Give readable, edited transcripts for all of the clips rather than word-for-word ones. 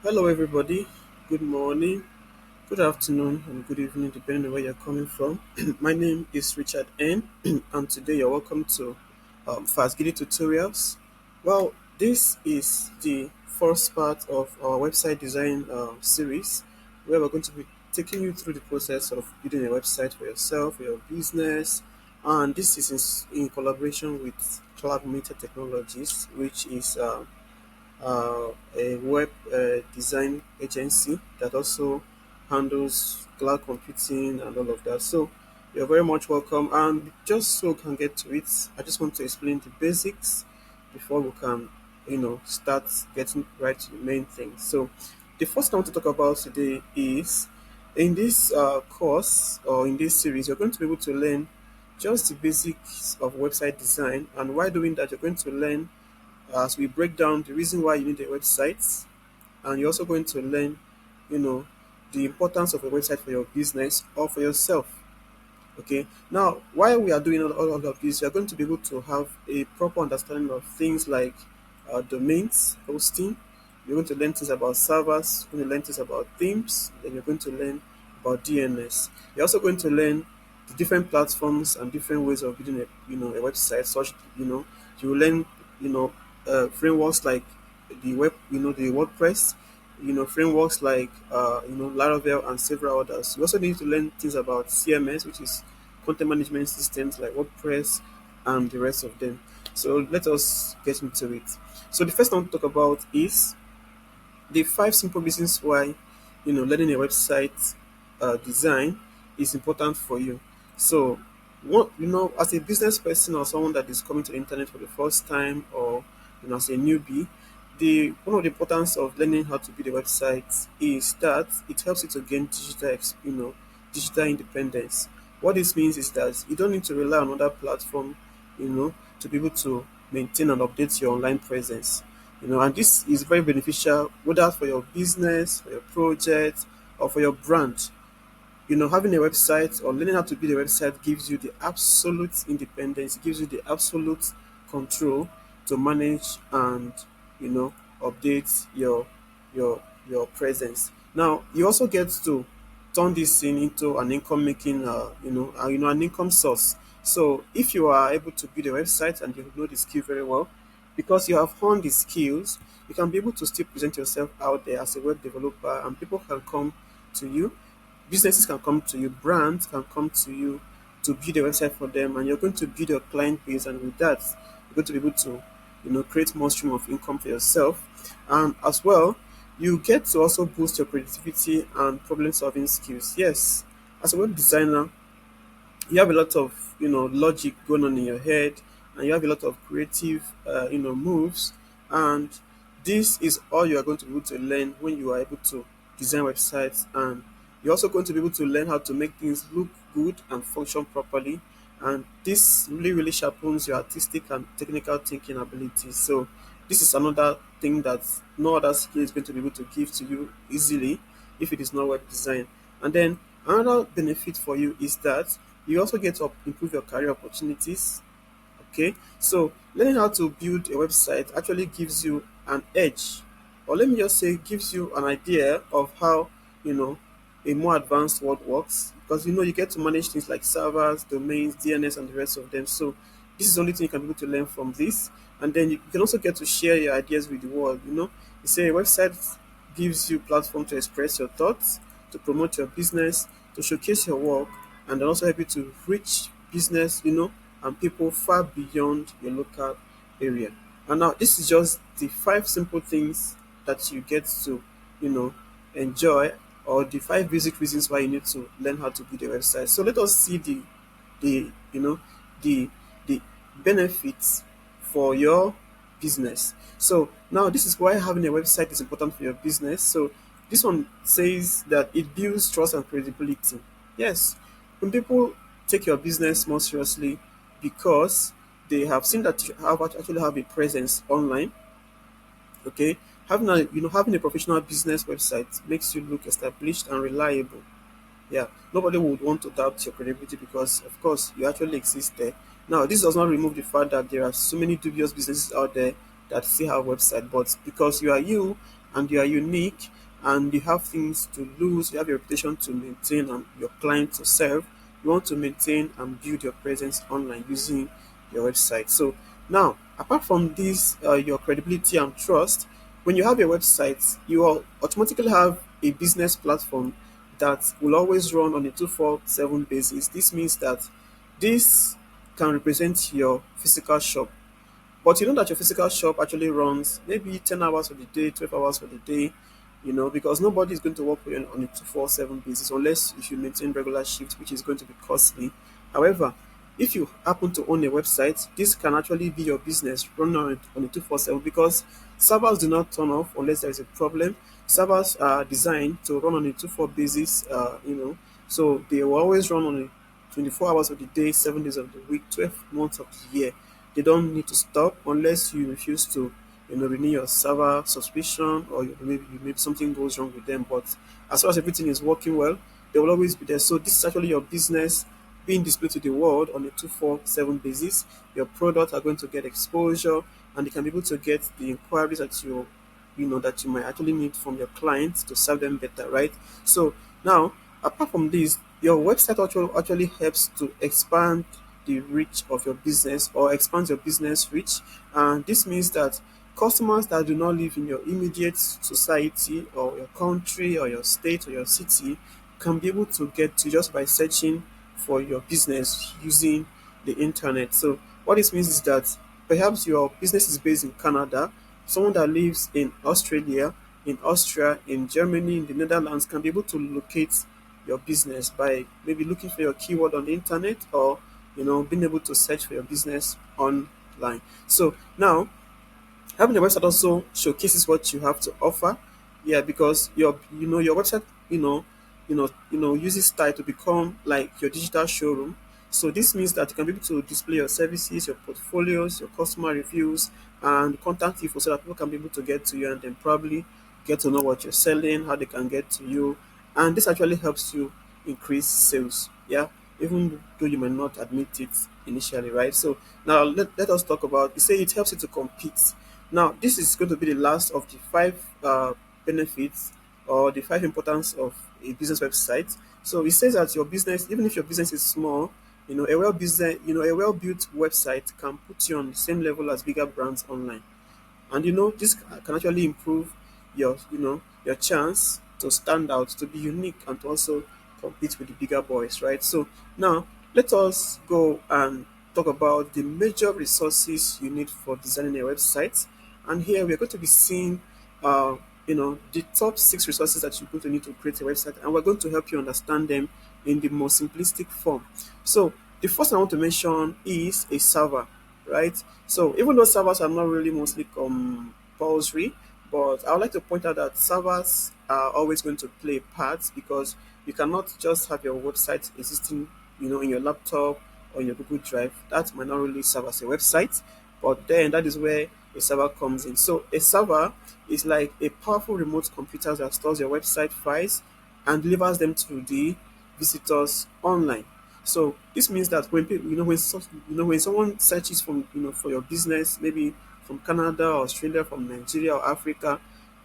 Hello, everybody. Good morning, good afternoon, and good evening, depending on where you're coming from. My name is Richard N, and today you're welcome to Fast Giddy Tutorials. Well, this is the first part of our website design series, where we're going to be taking you through the process of building a website for yourself, for your business, and this is in collaboration with Cloud Meter Technologies, which is a web design agency that also handles cloud computing and all of that. So you're very much welcome. And just so we can get to it, I just want to explain the basics before we can, start getting right to the main thing. So the first thing I want to talk about today is in this course or in this series, you're going to be able to learn just the basics of website design. And while doing that, you're going to learn as we break down the reason why you need a website, and you're also going to learn, you know, the importance of a website for your business or for yourself. Okay. Now, while we are doing all of this, you're going to be able to have a proper understanding of things like domains, hosting. You're going to learn things about servers. You're going to learn things about themes. Then you're going to learn about DNS. You're also going to learn the different platforms and different ways of building a website. Such you will learn you know frameworks like the WordPress, frameworks like Laravel and several others. You also need to learn things about CMS, which is content management systems like WordPress and the rest of them. So let us get into it. So the first thing I want to talk about is the five simple reasons why learning a website design is important for you. So what as a business person or someone that is coming to the internet for the first time, or as a newbie, the one of the importance of learning how to build a website is that it helps you to gain digital independence. What this means is that you don't need to rely on other platform, to be able to maintain and update your online presence. And this is very beneficial whether for your business, for your project, or for your brand. Having a website or learning how to build a website gives you the absolute independence, gives you the absolute control to manage and update your presence. Now you also get to turn this thing into an income making an income source. So if you are able to build a website and you know the skill very well, because you have honed the skills, you can be able to still present yourself out there as a web developer, and people can come to you, businesses can come to you, brands can come to you to build a website for them, and you're going to build your client base, and with that you're going to be able to create more stream of income for yourself. And as well, you get to also boost your creativity and problem solving skills. Yes, as a web designer, you have a lot of logic going on in your head, and you have a lot of creative moves, and this is all you are going to be able to learn when you are able to design websites. And you're also going to be able to learn how to make things look good and function properly, and this really sharpens your artistic and technical thinking abilities. So this is another thing that no other skill is going to be able to give to you easily if it is not web design. And then another benefit for you is that you also get to improve your career opportunities. Okay, so learning how to build a website actually gives you an edge, or let me just say, gives you an idea of how you know a more advanced world works, because you get to manage things like servers, domains, DNS, and the rest of them. So this is the only thing you can be able to learn from this, and then you can also get to share your ideas with the world. You say a website gives you platform to express your thoughts, to promote your business, to showcase your work, and then also help you to reach business, and people far beyond your local area. And now this is just the five simple things that you get to, you know, enjoy, or the five basic reasons why you need to learn how to build a website. So let us see the you know the the benefits for your business. So now this is why having a website is important for your business. So this one says that it builds trust and credibility. Yes, when people take your business more seriously because they have seen that you have actually have a presence online. Okay, having a professional business website makes you look established and reliable. Yeah, nobody would want to doubt your credibility because, of course, you actually exist there. Now, this does not remove the fact that there are so many dubious businesses out there that still have website, but because you are you and you are unique, and you have things to lose, you have your reputation to maintain and your client to serve, you want to maintain and build your presence online using your website. So now, apart from this, your credibility and trust, when you have your website, you will automatically have a business platform that will always run on a 247 basis. This means that this can represent your physical shop, but you know that your physical shop actually runs maybe 10 hours of the day, 12 hours of the day, because nobody is going to work for you on a 247 basis unless if you maintain regular shifts, which is going to be costly. However, if you happen to own a website, this can actually be your business running on a 247, because servers do not turn off unless there is a problem. Servers are designed to run on a 24 basis, so they will always run on a 24 hours of the day, 7 days of the week, 12 months of the year. They don't need to stop unless you refuse to, renew your server subscription, or maybe something goes wrong with them. But as far as everything is working well, they will always be there. So this is actually your business being displayed to the world on a 247 basis. Your products are going to get exposure, and they can be able to get the inquiries that you might actually need from your clients to serve them better, right? So now, apart from this, your website actually helps to expand the reach of your business, or expand your business reach. And this means that customers that do not live in your immediate society, or your country, or your state, or your city can be able to get to just by searching for your business using the internet. So what this means is that perhaps your business is based in Canada, someone that lives in Australia, in Austria, in Germany, in the Netherlands can be able to locate your business by maybe looking for your keyword on the internet, or being able to search for your business online. So now, having a website also showcases what you have to offer. Yeah, because your website, uses style to become like your digital showroom. So this means that you can be able to display your services, your portfolios, your customer reviews, and contact info, so that people can be able to get to you and then probably get to know what you're selling, how they can get to you. And this actually helps you increase sales. Yeah, even though you might not admit it initially, right? So now let us talk about, you say it helps you to compete. Now, this is going to be the last of the five benefits, or the five importance of a business website. So it says that your business, even if your business is small, a well built website can put you on the same level as bigger brands online. And this can actually improve your chance to stand out, to be unique, and to also compete with the bigger boys, right? So now let us go and talk about the major resources you need for designing a website. And here we're going to be seeing the top six resources that you're going to need to create a website, and we're going to help you understand them in the most simplistic form. So the first I want to mention is a server, right? So even though servers are not really mostly compulsory, but I would like to point out that servers are always going to play parts, because you cannot just have your website existing, in your laptop or in your Google Drive. That might not really serve as a website, but then that is where a server comes in. So a server is like a powerful remote computer that stores your website files and delivers them to the visitors online. So this means that when people, when someone searches for your business, maybe from Canada, or Australia, from Nigeria, or Africa,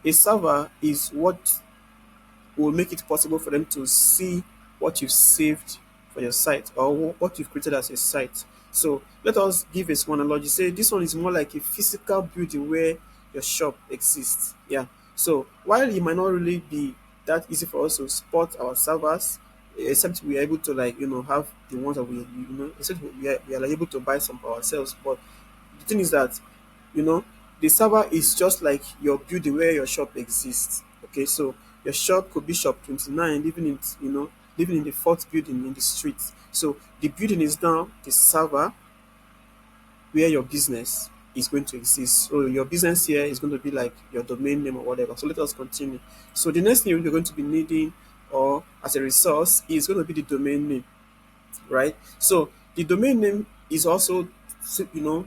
a server is what will make it possible for them to see what you've saved for your site, or what you've created as a site. So let us give a small analogy. Say this one is more like a physical building where your shop exists. Yeah. So while it might not really be that easy for us to spot our servers, except we are able to have the ones that except we are able to buy some for ourselves. But the thing is that you know the server is just like your building where your shop exists. Okay, so your shop could be shop 29, living in the fourth building in the street. So the building is now the server where your business is going to exist. So your business here is going to be like your domain name or whatever. So let us continue. So the next thing you're going to be needing, or as a resource, is going to be the domain name, right? So the domain name is also,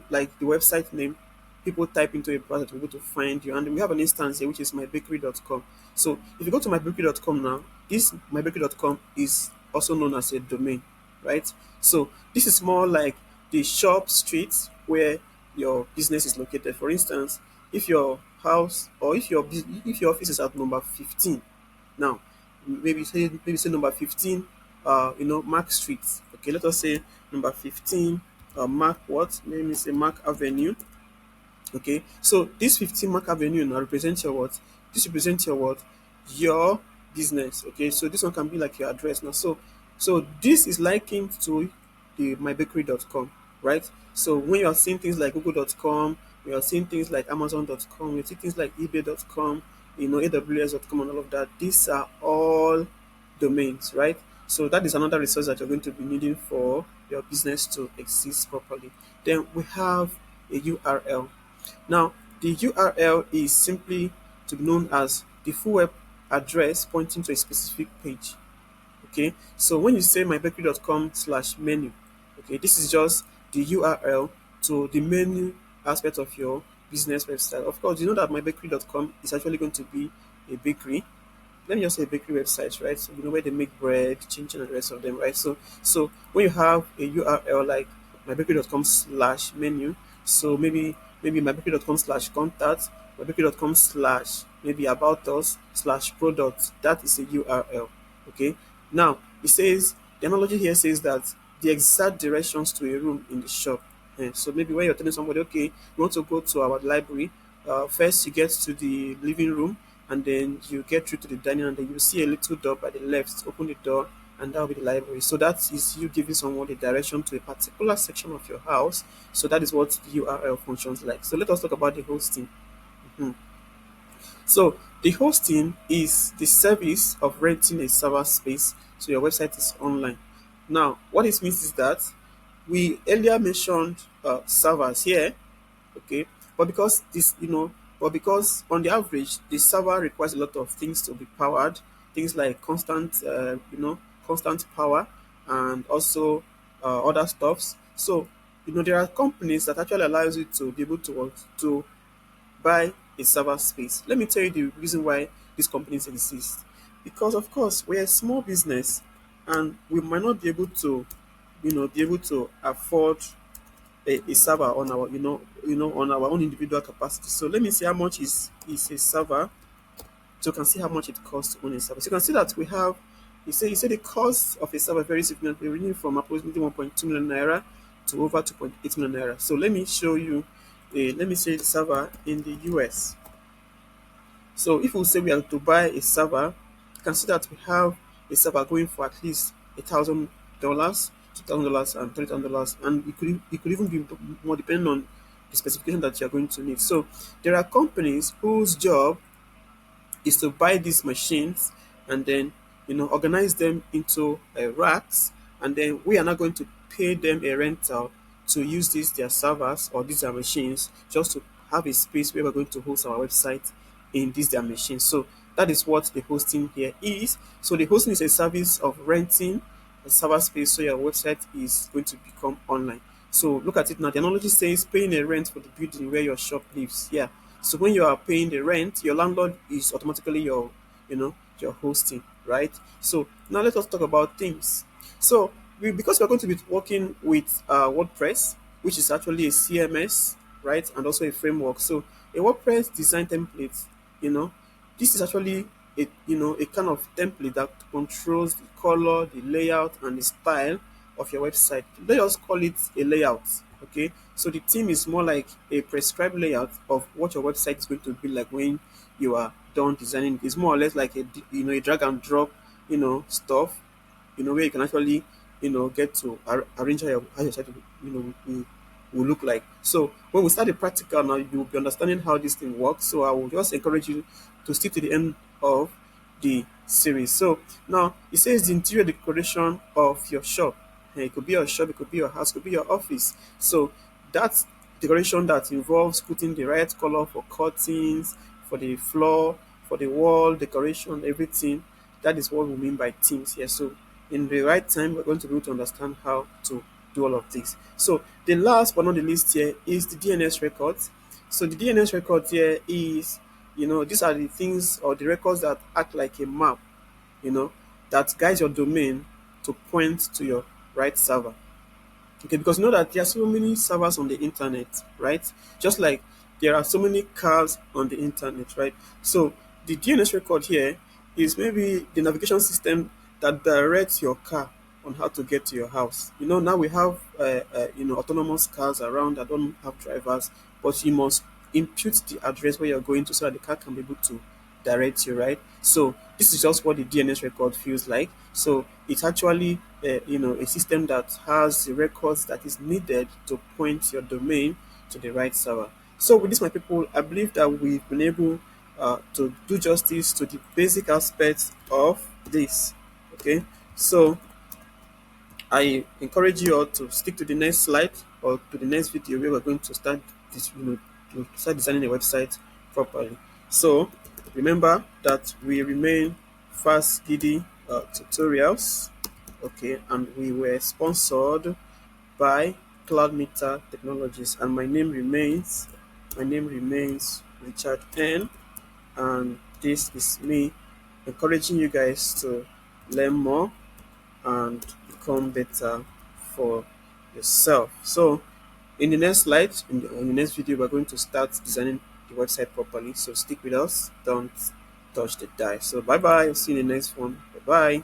like the website name. People type into a browser to be able to find you. And we have an instance here, which is mybakery.com. So if you go to mybakery.com now, this mybakery.com is also known as a domain, right? So this is more like the shop street where your business is located. For instance, if your house, or if your office is at number 15 now, maybe say number 15, Mark Street. Okay, let us say number 15, Mark what? Let me say Mark Avenue. Okay, so this 15 Mark Avenue now represents your what? This represents your what? Your business. Okay, so this one can be like your address now. So this is likened to the mybakery.com, right? So when you are seeing things like google.com, we are seeing things like amazon.com, we see things like ebay.com, aws.com and all of that. These are all domains, right? So that is another resource that you're going to be needing for your business to exist properly. Then we have a URL. Now, the URL is simply to be known as the full web address pointing to a specific page. Okay, so when you say mybakery.com/menu, okay, this is just the URL to the menu aspect of your business website. Of course, you know that mybakery.com is actually going to be a bakery. Let me just say bakery websites, right? So where they make bread, chin chin, and the rest of them, right? So when you have a URL like mybakery.com/menu, so maybe mybakery.com/contact, mybakery.com/ maybe about us /product, that is a URL. Okay. Now it says the analogy here says that the exact directions to a room in the shop. So maybe when you're telling somebody, okay, you want to go to our library, first you get to the living room, and then you get through to the dining, and then you see a little door by the left. Open the door, and that will be the library. So that is you giving someone the direction to a particular section of your house. So that is what the URL functions like. So let us talk about the hosting. Mhm. So the hosting is the service of renting a server space so your website is online. Now, what this means is that we earlier mentioned servers here, okay, but because because on the average the server requires a lot of things to be powered, things like constant power, and also other stuffs. So there are companies that actually allows you to be able to buy a server space. Let me tell you the reason why these companies exist. Because of course we're a small business, and we might not be able to, afford a server on our, on our own individual capacity. So let me see how much is a server, so you can see how much it costs to own a server. So you can see that we have, you say the cost of a server very significantly, ranging from approximately 1.2 million naira to over 2.8 million naira. So let me show you, let me say the server in the US. So if we say we are to buy a server, you can see that we have a server going for at least $1,000, $2,000, and $3,000, and it could even be more depending on the specification that you are going to need. So there are companies whose job is to buy these machines, and then organize them into racks, and then we are not going to pay them a rental to use these their servers or these their machines, just to have a space where we're going to host our website in these their machines. So that is what the hosting here is. So the hosting is a service of renting a server space so your website is going to become online. So look at it now. The analogy says paying a rent for the building where your shop lives. Yeah. So when you are paying the rent, your landlord is automatically your hosting, right? So now let us talk about themes. So because we're going to be working with WordPress, which is actually a CMS, right, and also a framework. So a WordPress design template, you know, this is actually a kind of template that controls the color, the layout, and the style of your website. Let us call it a layout. Okay, so the theme is more like a prescribed layout of what your website is going to be like when you are done designing. It's more or less like a drag and drop stuff, where you can actually get to arrange how your site will look like. So when we start the practical now, you'll be understanding how this thing works. So I will just encourage you to stick to the end of the series. So now it says the interior decoration of your shop. It could be your shop, it could be your house, it could be your office. So that's decoration that involves putting the right color for curtains, for the floor, for the wall decoration, everything. That is what we mean by themes here. So in the right time, we're going to be able to understand how to do all of this. So the last but not the least here is the DNS records. So the DNS records here is, these are the things or the records that act like a map, you know, that guides your domain to point to your right server. Okay, because you know that there are so many servers on the internet, right? Just like there are so many cars on the internet, right? So the DNS record here is maybe the navigation system that directs your car on how to get to your house. Now we have autonomous cars around that don't have drivers, but you must impute the address where you're going to so that the car can be able to direct you, right? So this is just what the DNS record feels like. So it's actually a system that has the records that is needed to point your domain to the right server. So with this, my people, I believe that we've been able to do justice to the basic aspects of this. Okay, so I encourage you all to stick to the next slide or to the next video where we're going to start this, to start designing a website properly. So remember that we remain Fast Giddy Tutorials, okay, and we were sponsored by Cloud Meter Technologies, and my name remains Richard N, and this is me encouraging you guys to learn more and become better for yourself. So, in the next slide, in the next video, we're going to start designing the website properly. So, stick with us, don't touch the die. So, bye bye. See you in the next one. Bye bye.